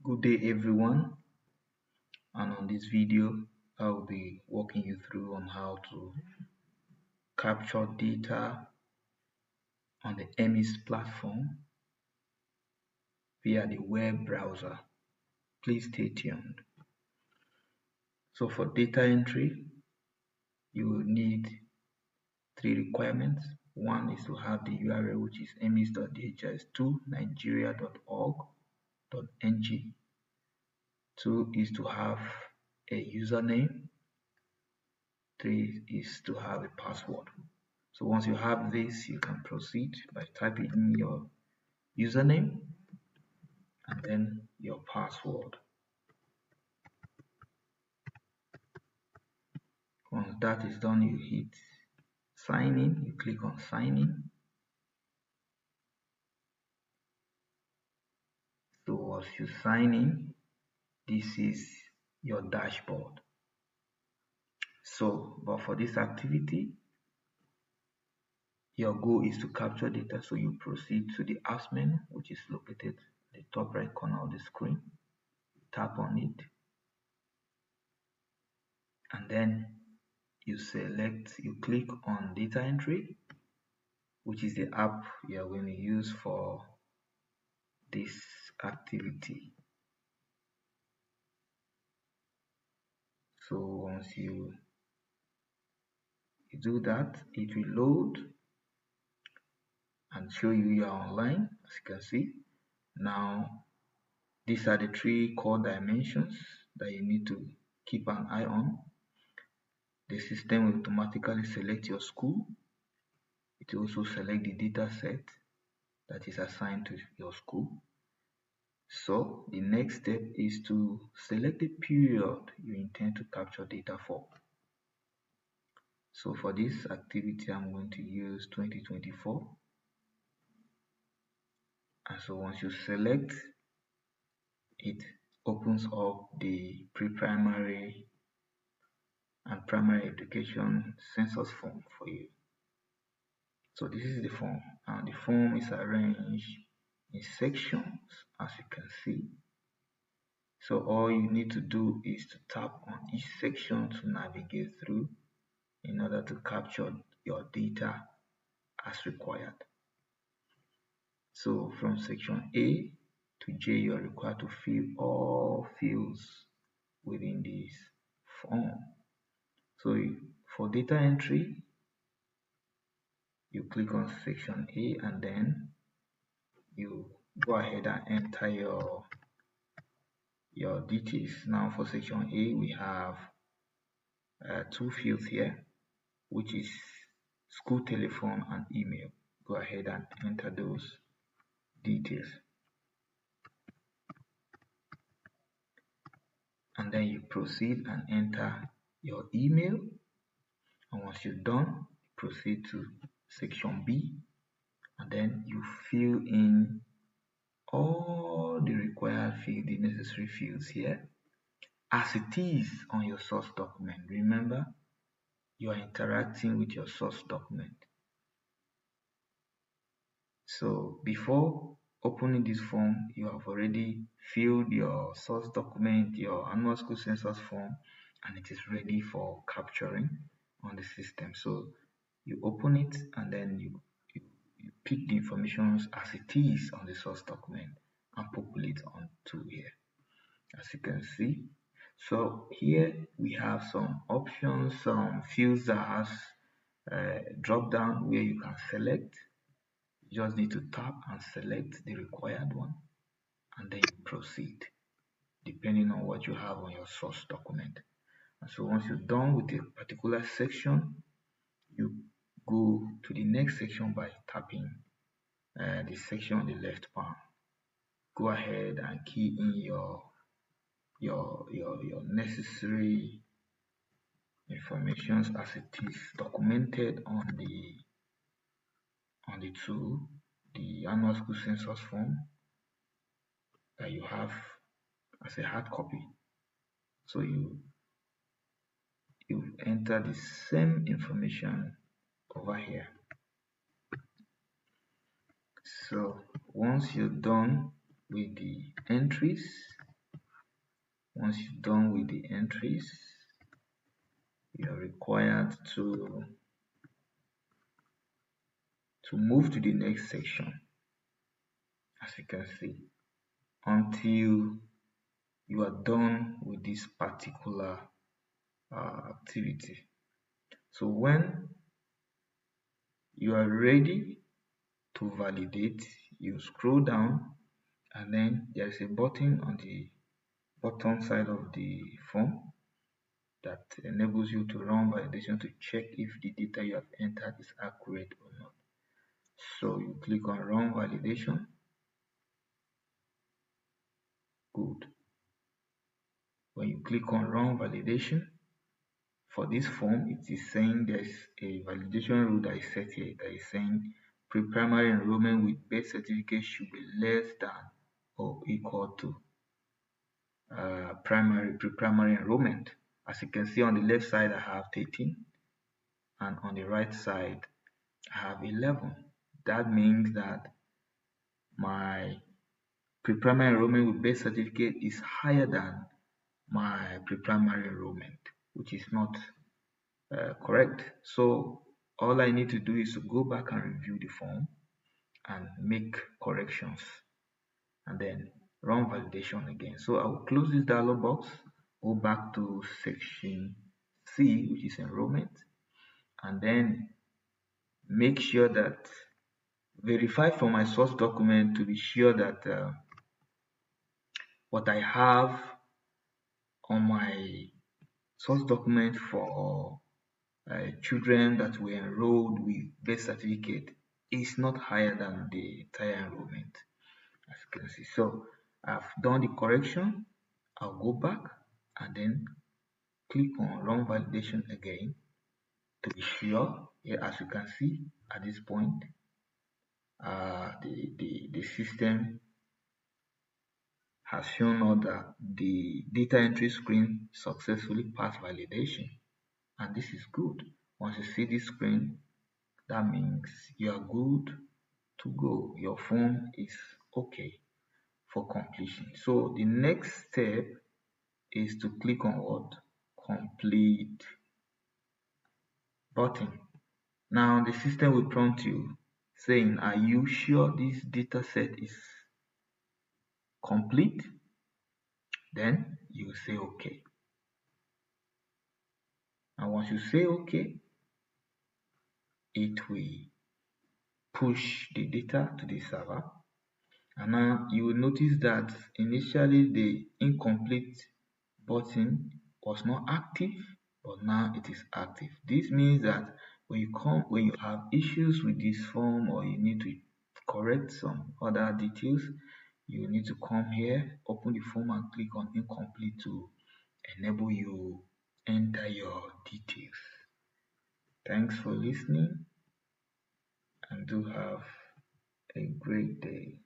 Good day everyone, and on this video I will be walking you through on how to capture data on the EMIS platform via the web browser. Please stay tuned. So for data entry, you will need three requirements. One is to have the URL, which is emis.dhis2 nigeria.org.ng. Two is to have a username. Three is to have a password. So once you have this, you can proceed by typing in your username and then your password. Once that is done, you hit sign in. You click on sign in. So once you sign in, this is your dashboard. So, but for this activity, your goal is to capture data, so you proceed to the apps menu, which is located at the top right corner of the screen. Tap on it, and then you click on data entry, which is the app you are going to use for this activity. So once you do that, it will load and show you are online. As you can see, now these are the three core dimensions that you need to keep an eye on. The system will automatically select your school. It will also select the data set that is assigned to your school. So the next step is to select the period you intend to capture data for. So for this activity, I'm going to use 2024. And so once you select, it opens up the pre-primary and primary education census form for you. So this is the form, and the form is arranged in sections, as you can see. So all you need to do is to tap on each section to navigate through in order to capture your data as required. So from section A to J, you are required to fill all fields within this form. So for data entry, you click on section A and then you go ahead and enter your details. Now for section A, we have two fields here, which is school telephone and email. Go ahead and enter those details, and then you proceed and enter your email. And once you're done, proceed to section B, and then you fill in all the required fields, the necessary fields here, as it is on your source document. Remember, you are interacting with your source document. So before opening this form, you have already filled your source document, your annual school census form, and it is ready for capturing on the system. So you open it and then you pick the information as it is on the source document and populate onto here, as you can see. So here we have some options, some fields that has drop down where you can select. You just need to tap and select the required one, and then you proceed depending on what you have on your source document. And so once you're done with a particular section, you go to the next section by tapping the section on the left panel. Go ahead and key in your necessary information as it is documented on the tool, the annual school census form that you have as a hard copy. So you enter the same information over here. So once you're done with the entries, Once you're done with the entries, you are required to move to the next section, as you can see, until you are done with this particular activity. So when you are ready to validate, you scroll down, and then there is a button on the bottom side of the form that enables you to run validation to check if the data you have entered is accurate or not. So you click on run validation. Good. When you click on run validation, for this form, it is saying there's a validation rule that is set here that is saying pre-primary enrollment with birth certificate should be less than or equal to pre-primary enrollment. As you can see, on the left side I have 13, and on the right side I have 11. That means that my pre-primary enrollment with birth certificate is higher than my pre-primary enrollment, which is not correct. So all I need to do is to go back and review the form and make corrections, and then run validation again. So I will close this dialog box, go back to section C, which is enrollment, and then make sure that verify from my source document to be sure that what I have on my source document for children that were enrolled with birth certificate is not higher than the entire enrollment, as you can see. So I've done the correction. I'll go back and then click on run validation again to be sure. Here, as you can see at this point, the system has shown us that the data entry screen successfully passed validation, and this is good. Once you see this screen, that means you are good to go. Your form is okay for completion. So the next step is to click on what? Complete button. Now the system will prompt you saying, are you sure this data set is complete? Then you say okay. And once you say okay, it will push the data to the server. And now you will notice that initially the incomplete button was not active, but now it is active. This means that when you have issues with this form, or you need to correct some other details, you need to come here, open the form and click on incomplete to enable you enter your details. Thanks for listening, and do have a great day.